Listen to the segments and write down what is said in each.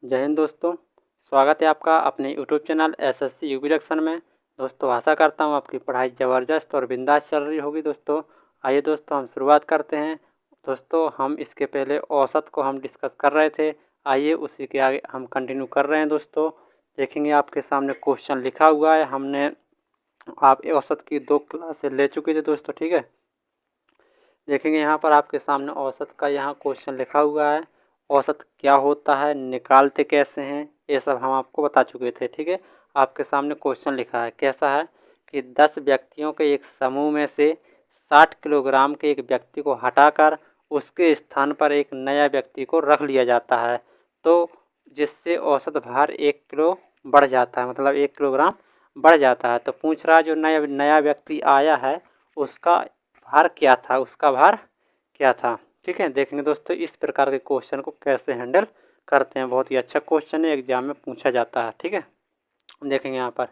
जय हिंद दोस्तों। स्वागत है आपका अपने YouTube channel SSC UP junction में। दोस्तों आशा करता हूँ आपकी पढ़ाई ज़बरदस्त और बिंदास चल रही होगी। दोस्तों आइए दोस्तों हम शुरुआत करते हैं। दोस्तों हम इसके पहले औसत को हम डिस्कस कर रहे थे, आइए उसी के आगे हम कंटिन्यू कर रहे हैं। दोस्तों देखेंगे आपके सामने क्वेश्चन लिखा हुआ है, हमने आप औसत की 2 क्लासें ले चुके थे दोस्तों, ठीक है। देखेंगे यहाँ पर आपके सामने औसत का यहाँ क्वेश्चन लिखा हुआ है। औसत क्या होता है, निकालते कैसे हैं, ये सब हम आपको बता चुके थे, ठीक है। आपके सामने क्वेश्चन लिखा है, कैसा है कि 10 व्यक्तियों के एक समूह में से 60 किलोग्राम के एक व्यक्ति को हटाकर उसके स्थान पर एक नया व्यक्ति को रख लिया जाता है, तो जिससे औसत भार 1 किलो बढ़ जाता है, मतलब 1 किलोग्राम बढ़ जाता है। तो पूछ रहा है जो नया व्यक्ति आया है उसका भार क्या था, उसका भार क्या था, ठीक है। देखेंगे दोस्तों इस प्रकार के क्वेश्चन को कैसे हैंडल करते हैं। बहुत ही अच्छा क्वेश्चन है, एग्जाम में पूछा जाता है, ठीक है। देखेंगे यहाँ पर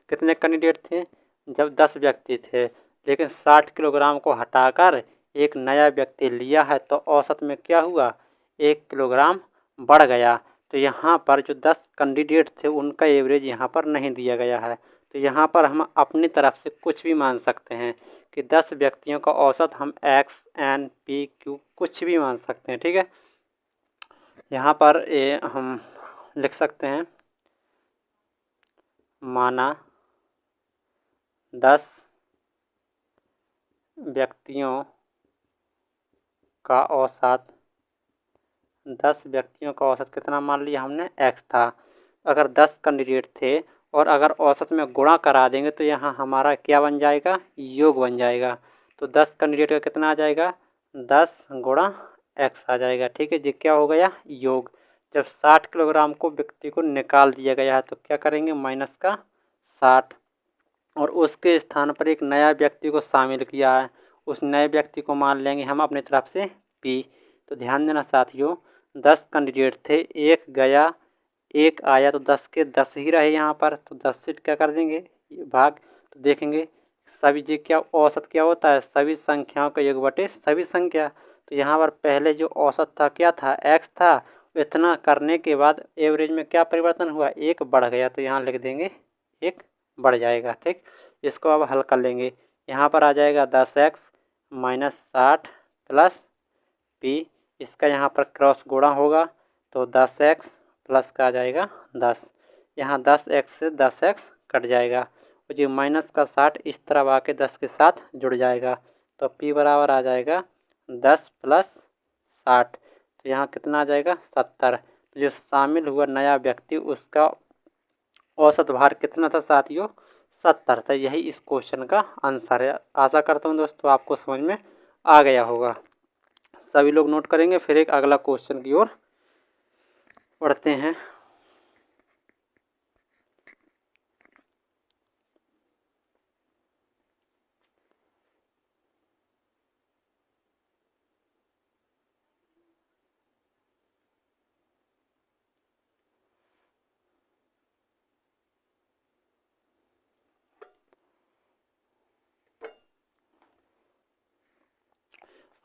कितने कैंडिडेट थे, जब 10 व्यक्ति थे लेकिन 60 किलोग्राम को हटाकर एक नया व्यक्ति लिया है तो औसत में क्या हुआ, 1 किलोग्राम बढ़ गया। तो यहाँ पर जो 10 कैंडिडेट थे उनका एवरेज यहाँ पर नहीं दिया गया है, तो यहाँ पर हम अपनी तरफ से कुछ भी मान सकते हैं कि 10 व्यक्तियों का औसत हम एक्स एन पी क्यू कुछ भी मान सकते हैं, ठीक है। यहाँ पर हम लिख सकते हैं माना 10 व्यक्तियों का औसत 10 व्यक्तियों का औसत कितना मान लिया हमने, एक्स था। अगर 10 कैंडिडेट थे और अगर औसत में गुणा करा देंगे तो यहाँ हमारा क्या बन जाएगा, योग बन जाएगा। तो 10 कैंडिडेट का कितना आ जाएगा, 10 गुणा एक्स आ जाएगा, ठीक है जी। क्या हो गया, योग। जब 60 किलोग्राम को व्यक्ति को निकाल दिया गया है तो क्या करेंगे, माइनस का 60 और उसके स्थान पर एक नया व्यक्ति को शामिल किया है, उस नए व्यक्ति को मान लेंगे हम अपनी तरफ से पी। तो ध्यान देना साथियों, 10 कैंडिडेट थे, एक गया एक आया तो 10 के 10 ही रहे यहाँ पर, तो 10 से क्या कर देंगे भाग। तो देखेंगे सभी जी क्या औसत क्या होता है, सभी संख्याओं का योग बटे सभी संख्या। तो यहाँ पर पहले जो औसत था क्या था, एक्स था। इतना करने के बाद एवरेज में क्या परिवर्तन हुआ, 1 बढ़ गया, तो यहाँ लिख देंगे 1 बढ़ जाएगा, ठीक। इसको अब हल कर लेंगे, यहाँ पर आ जाएगा 10x माइनस 60 प्लस पी। इसका यहाँ पर क्रॉस गुणा होगा तो 10x प्लस का आ जाएगा 10, यहाँ 10x से 10x कट जाएगा और जो माइनस का 60 इस तरफ आके 10 के साथ जुड़ जाएगा, तो p बराबर आ जाएगा 10 प्लस 60, तो यहाँ कितना आ जाएगा 70। तो जो शामिल हुआ नया व्यक्ति उसका औसत भार कितना था साथियों, 70 था। यही इस क्वेश्चन का आंसर है। आशा करता हूँ दोस्तों आपको समझ में आ गया होगा। सभी लोग नोट करेंगे, फिर एक अगला क्वेश्चन की ओर बढ़ते हैं।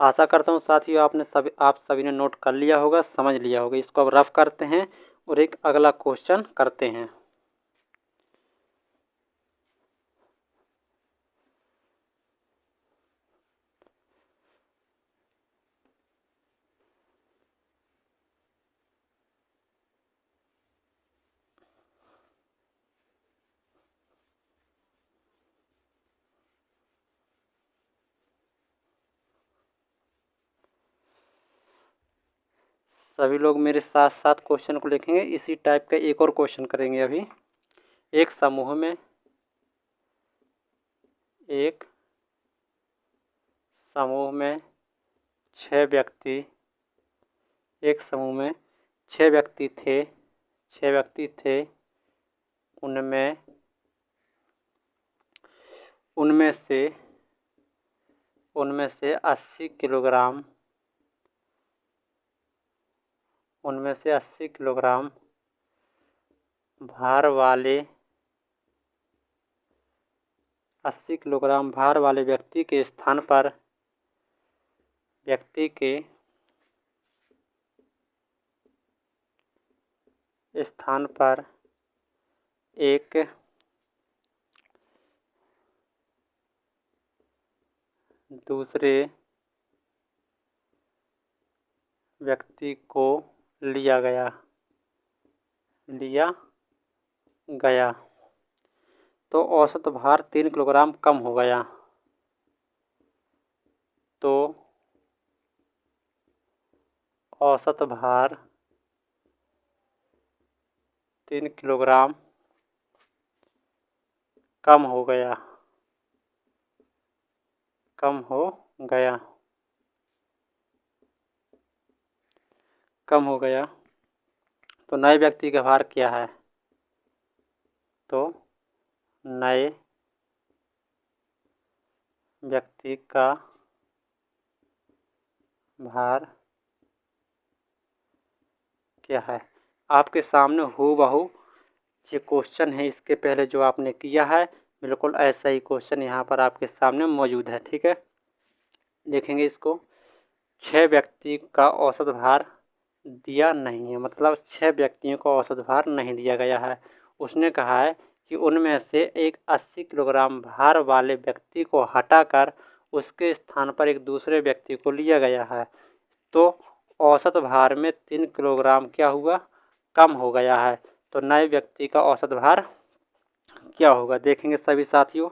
आशा करता हूँ साथियों आप सभी ने नोट कर लिया होगा, समझ लिया होगा। इसको अब रफ करते हैं और एक अगला क्वेश्चन करते हैं। सभी लोग मेरे साथ साथ क्वेश्चन को लिखेंगे। इसी टाइप का एक और क्वेश्चन करेंगे अभी। एक समूह में 6 व्यक्ति, एक समूह में 6 व्यक्ति थे, 6 व्यक्ति थे। उनमें से 80 किलोग्राम, उनमें से 80 किलोग्राम भार वाले 80 किलोग्राम भार वाले व्यक्ति के स्थान पर स्थान पर एक दूसरे व्यक्ति को लिया गया तो औसत भार 3 किलोग्राम कम हो गया। तो औसत भार 3 किलोग्राम कम हो गया तो नए व्यक्ति का भार क्या है? तो नए व्यक्ति का भार क्या है? आपके सामने हूबहू ये क्वेश्चन है, इसके पहले जो आपने किया है बिल्कुल ऐसा ही क्वेश्चन यहाँ पर आपके सामने मौजूद है। ठीक है, देखेंगे इसको। 6 व्यक्ति का औसत भार दिया नहीं है, मतलब 6 व्यक्तियों को औसत भार नहीं दिया गया है। उसने कहा है कि उनमें से एक 80 किलोग्राम भार वाले व्यक्ति को हटाकर उसके स्थान पर एक दूसरे व्यक्ति को लिया गया है। तो औसत भार में 3 किलोग्राम क्या हुआ? कम हो गया है। तो नए व्यक्ति का औसत भार क्या होगा? देखेंगे सभी साथियों।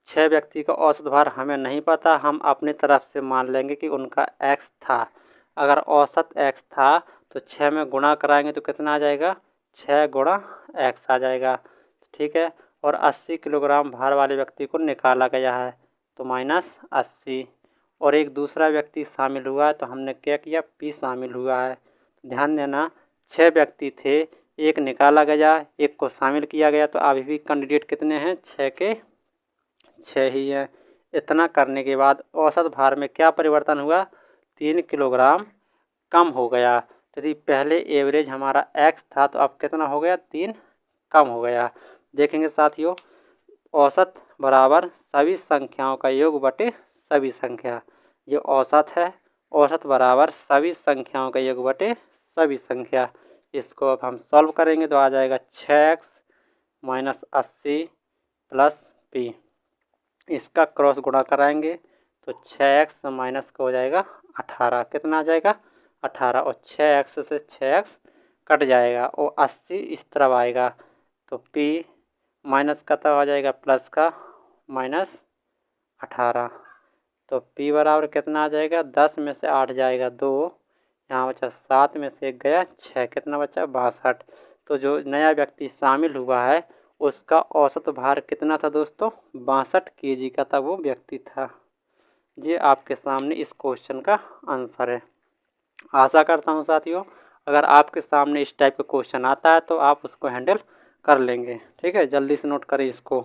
6 व्यक्ति का औसत भार हमें नहीं पता, हम अपनी तरफ से मान लेंगे कि उनका x था। अगर औसत x था तो 6 में गुणा कराएंगे तो कितना आ जाएगा? 6 गुणा x आ जाएगा। ठीक है, और 80 किलोग्राम भार वाले व्यक्ति को निकाला गया है तो -80, और एक दूसरा व्यक्ति शामिल हुआ है तो हमने क्या किया? p शामिल हुआ है। ध्यान देना, 6 व्यक्ति थे, एक निकाला गया, एक को शामिल किया गया, तो अभी भी कैंडिडेट कितने हैं? 6 के 6 ही है। इतना करने के बाद औसत भार में क्या परिवर्तन हुआ? 3 किलोग्राम कम हो गया। तो यदि पहले एवरेज हमारा x था तो अब कितना हो गया? 3 कम हो गया। देखेंगे साथियों, औसत बराबर सभी संख्याओं का योग बटे सभी संख्या। ये औसत है, औसत बराबर सभी संख्याओं का योग बटे सभी संख्या। इसको अब हम सॉल्व करेंगे तो आ जाएगा 6x - 80 + p। इसका क्रॉस गुणा कराएंगे तो 6x माइनस का हो जाएगा 18। कितना आ जाएगा? 18, और 6x से 6x कट जाएगा और 80 इस तरफ आएगा तो p माइनस का तब आ जाएगा प्लस का -18। तो p बराबर कितना आ जाएगा? 10 में से 8 जाएगा 2, यहाँ बचा 7 में से 1 गया 6, कितना बचा? 62। तो जो नया व्यक्ति शामिल हुआ है उसका औसत भार कितना था दोस्तों? 62 kg का था वो व्यक्ति था। ये आपके सामने इस क्वेश्चन का आंसर है। आशा करता हूँ साथियों, अगर आपके सामने इस टाइप का क्वेश्चन आता है तो आप उसको हैंडल कर लेंगे। ठीक है, जल्दी से नोट करें इसको।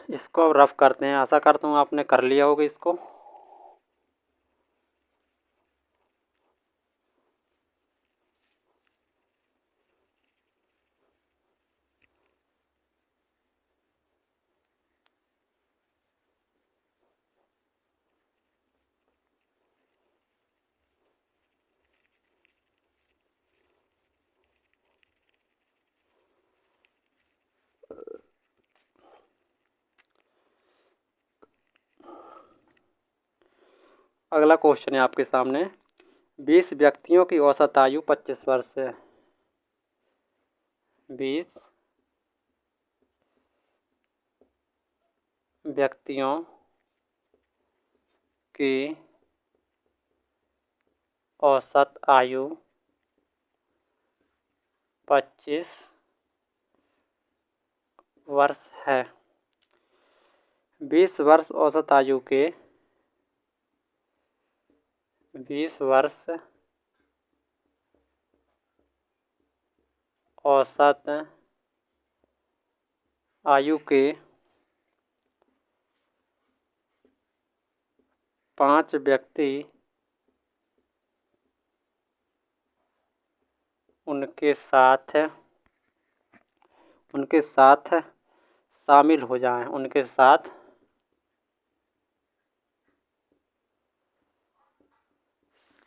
इसको अब रफ करते हैं। आशा करता हूँ आपने कर लिया होगा इसको। अगला क्वेश्चन है आपके सामने। 20 व्यक्तियों की औसत आयु 25 वर्ष है। 20 व्यक्तियों की औसत आयु 25 वर्ष है। 20 वर्ष औसत आयु के 20 वर्ष औसत आयु के 5 व्यक्ति उनके साथ शामिल हो जाएं, उनके साथ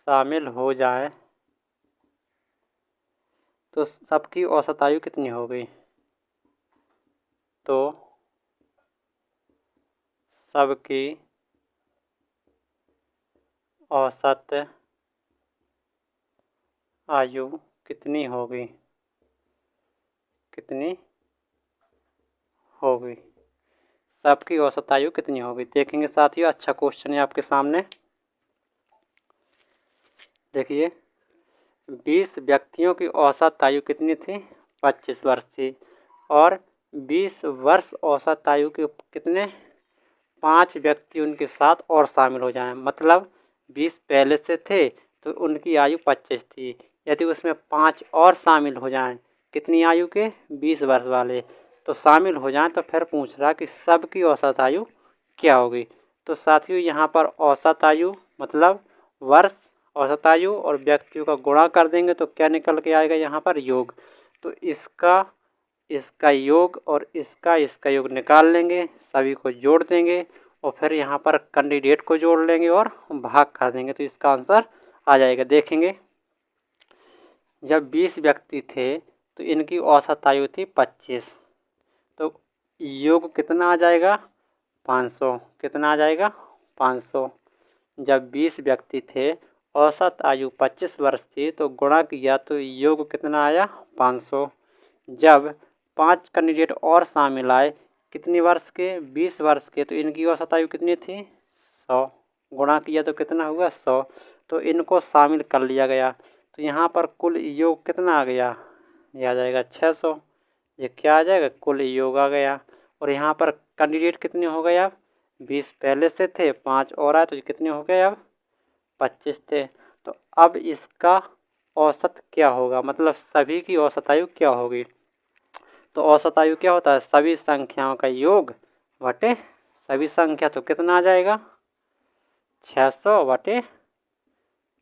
शामिल हो जाएं तो सबकी औसत आयु कितनी हो गई? तो सबकी औसत आयु कितनी हो गई? कितनी हो गई? सबकी औसत आयु कितनी हो गई? देखेंगे साथियों, अच्छा क्वेश्चन है आपके सामने। देखिए, 20 व्यक्तियों की औसत आयु कितनी थी? 25 वर्ष थी। और 20 वर्ष औसत आयु के कितने 5 व्यक्ति उनके साथ और शामिल हो जाएं, मतलब 20 पहले से थे तो उनकी आयु 25 थी। यदि उसमें 5 और शामिल हो जाएं, कितनी आयु के? 20 वर्ष वाले, तो शामिल हो जाएं, तो फिर पूछ रहा कि सबकी औसत आयु क्या होगी? तो साथियों, यहाँ पर औसत आयु मतलब वर्ष, औसत आयु और व्यक्तियों का गुणा कर देंगे तो क्या निकल के आएगा? यहाँ पर योग। तो इसका योग और इसका योग निकाल लेंगे, सभी को जोड़ देंगे और फिर यहाँ पर कैंडिडेट को जोड़ लेंगे और भाग कर देंगे, तो इसका आंसर आ जाएगा। देखेंगे, जब 20 व्यक्ति थे तो इनकी औसत आयु थी 25, तो योग कितना आ जाएगा? 500। कितना आ जाएगा? 500। जब 20 व्यक्ति थे, औसत आयु 25 वर्ष थी, तो गुणा किया तो योग कितना आया? 500। जब 5 कैंडिडेट और शामिल आए, कितनी वर्ष के? 20 वर्ष के, तो इनकी औसत आयु कितनी थी? 100। गुणा किया तो कितना हुआ? 100। तो इनको शामिल कर लिया गया, तो यहाँ पर कुल योग कितना आ गया? यह आ जाएगा 600। ये क्या आ जाएगा? कुल योग आ गया। और यहाँ पर कैंडिडेट कितने हो गए? अब 20 पहले से थे, 5 और आए, तो ये कितने हो गए? अब 25 थे। तो अब इसका औसत क्या होगा, मतलब सभी की औसत आयु क्या होगी? तो औसत आयु क्या होता है? सभी संख्याओं का योग बटे सभी संख्या, तो कितना आ जाएगा? 600 बटे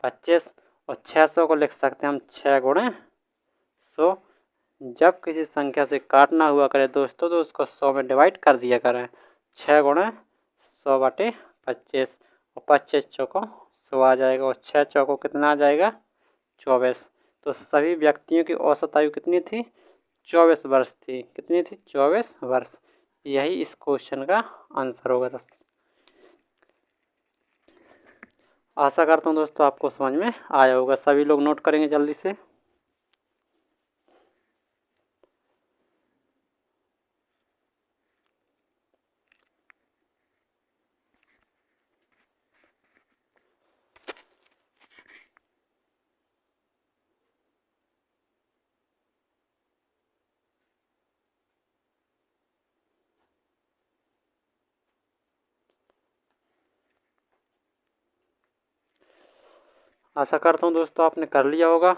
25। और 600 को लिख सकते हैं हम 6 गुणे 100। जब किसी संख्या से काटना हुआ करे दोस्तों, तो उसको 100 में डिवाइड कर दिया करें। 6 गुणे 100 बटे 25, और 25 चौको 100 आ जाएगा, और 6 चौको कितना आ जाएगा? 24। तो सभी व्यक्तियों की औसत आयु कितनी थी? 24 वर्ष थी। कितनी थी? 24 वर्ष। यही इस क्वेश्चन का आंसर होगा दोस्तों। आशा करता हूँ दोस्तों आपको समझ में आया होगा। सभी लोग नोट करेंगे जल्दी से। आशा करता हूँ दोस्तों आपने कर लिया होगा।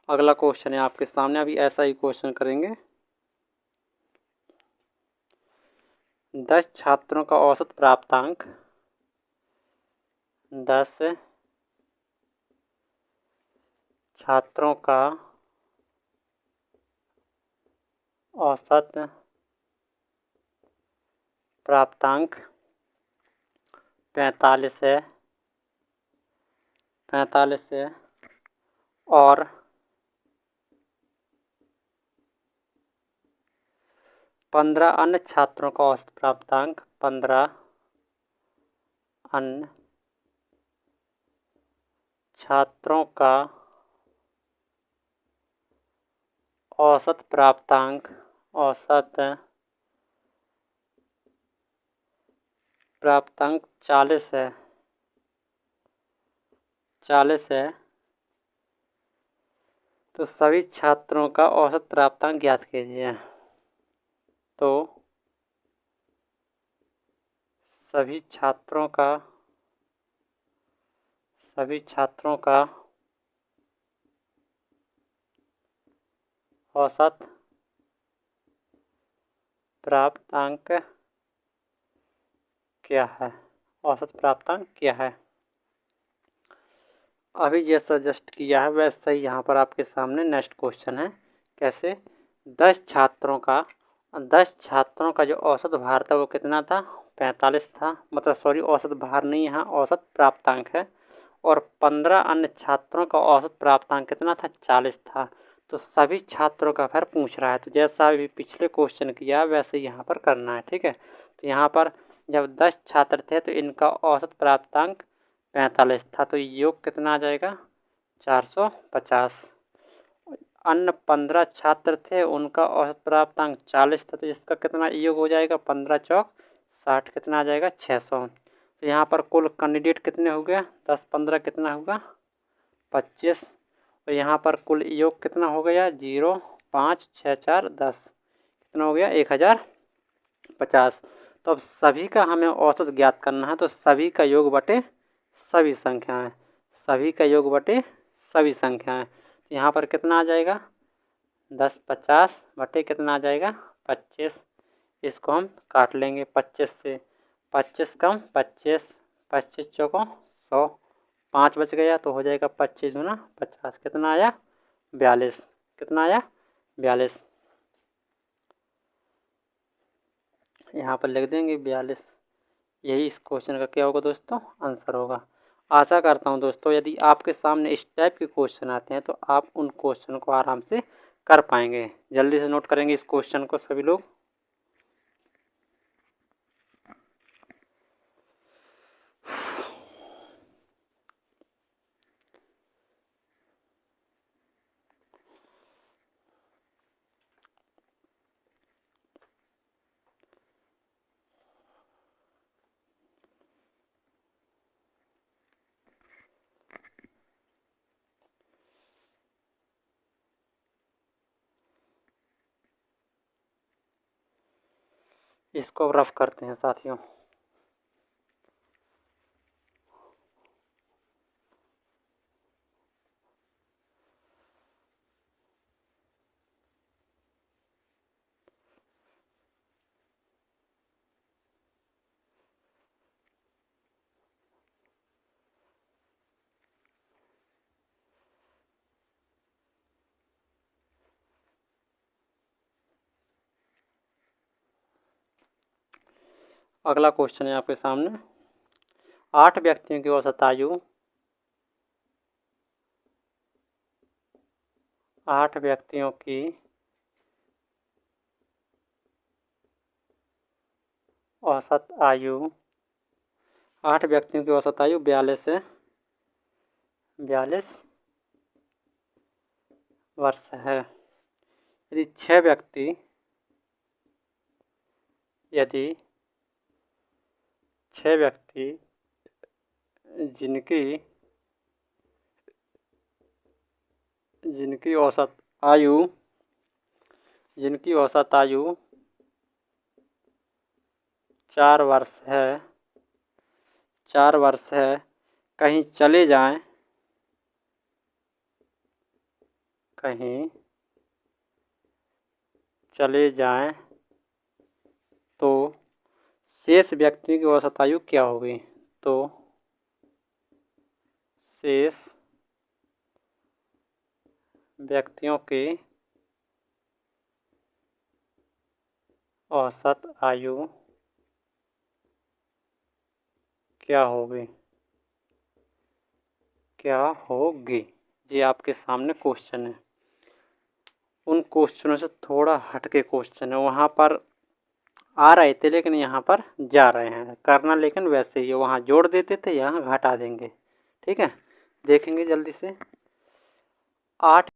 अगला क्वेश्चन है आपके सामने, अभी ऐसा ही क्वेश्चन करेंगे। 10 छात्रों का औसत प्राप्तांक 10 छात्रों का औसत प्राप्तांक 45 है, और 15 अन्य छात्रों का औसत प्राप्तांक 15 अन्य छात्रों का औसत प्राप्तांक 40 है, तो सभी छात्रों का औसत प्राप्तांक ज्ञात कीजिए। तो सभी छात्रों का औसत प्राप्तांक क्या है? औसत प्राप्तांक क्या है? अभी जैसा जस्ट किया है वैसा ही यहाँ पर आपके सामने नेक्स्ट क्वेश्चन है। कैसे? 10 छात्रों का जो औसत भार था वो कितना था? 45 था। मतलब सॉरी, औसत भार नहीं, यहाँ औसत प्राप्तांक है। और 15 अन्य छात्रों का औसत प्राप्तांक कितना था? 40 था। तो सभी छात्रों का फिर पूछ रहा है, तो जैसा अभी पिछले क्वेश्चन किया वैसे ही यहाँ पर करना है। ठीक है, तो यहाँ पर जब 10 छात्र थे तो इनका औसत प्राप्तांक 45 था, तो योग कितना आ जाएगा? 450। अन्य 15 छात्र थे, उनका औसत प्राप्तांक 40 था, तो इसका कितना योग हो जाएगा? 15 चौक 60, कितना आ जाएगा? 600। तो यहाँ पर कुल कैंडिडेट कितने हो गए? 10 15 कितना होगा? 25। और यहाँ पर कुल योग कितना हो गया? 0 5 6 4 10, कितना हो गया? 1050। तो अब सभी का हमें औसत ज्ञात करना है, तो सभी का योग बटे सभी संख्याएं, सभी का योग बटे सभी संख्याएं। तो यहाँ पर कितना आ जाएगा? 10 50 बटे कितना आ जाएगा? 25। इसको हम काट लेंगे 25 से। 25 कम 25, 25 चौकों 100, 5 बच गया तो हो जाएगा 25 गुना 50, कितना आया? 42। कितना आया? 42। यहाँ पर लिख देंगे 42। यही इस क्वेश्चन का क्या होगा दोस्तों? आंसर होगा। आशा करता हूँ दोस्तों यदि आपके सामने इस टाइप के क्वेश्चन आते हैं तो आप उन क्वेश्चन को आराम से कर पाएंगे। जल्दी से नोट करेंगे इस क्वेश्चन को सभी लोग। इसको रफ करते हैं साथियों। अगला क्वेश्चन है आपके सामने। 8 व्यक्तियों की औसत आयु 8 व्यक्तियों की औसत आयु 8 व्यक्तियों की औसत आयु 42 है, 42 वर्ष है। यदि 6 व्यक्ति जिनकी औसत आयु 4 वर्ष है, 4 वर्ष है, कहीं चले जाएं तो शेष व्यक्ति की औसत आयु क्या होगी? तो शेष व्यक्तियों की औसत आयु क्या होगी? ये आपके सामने क्वेश्चन है। उन क्वेश्चनों से थोड़ा हटके क्वेश्चन है, वहाँ पर आ रहे थे लेकिन यहाँ पर जा रहे हैं करना, लेकिन वैसे ही वहाँ जोड़ देते थे, यहाँ घटा देंगे। ठीक है, देखेंगे जल्दी से। 8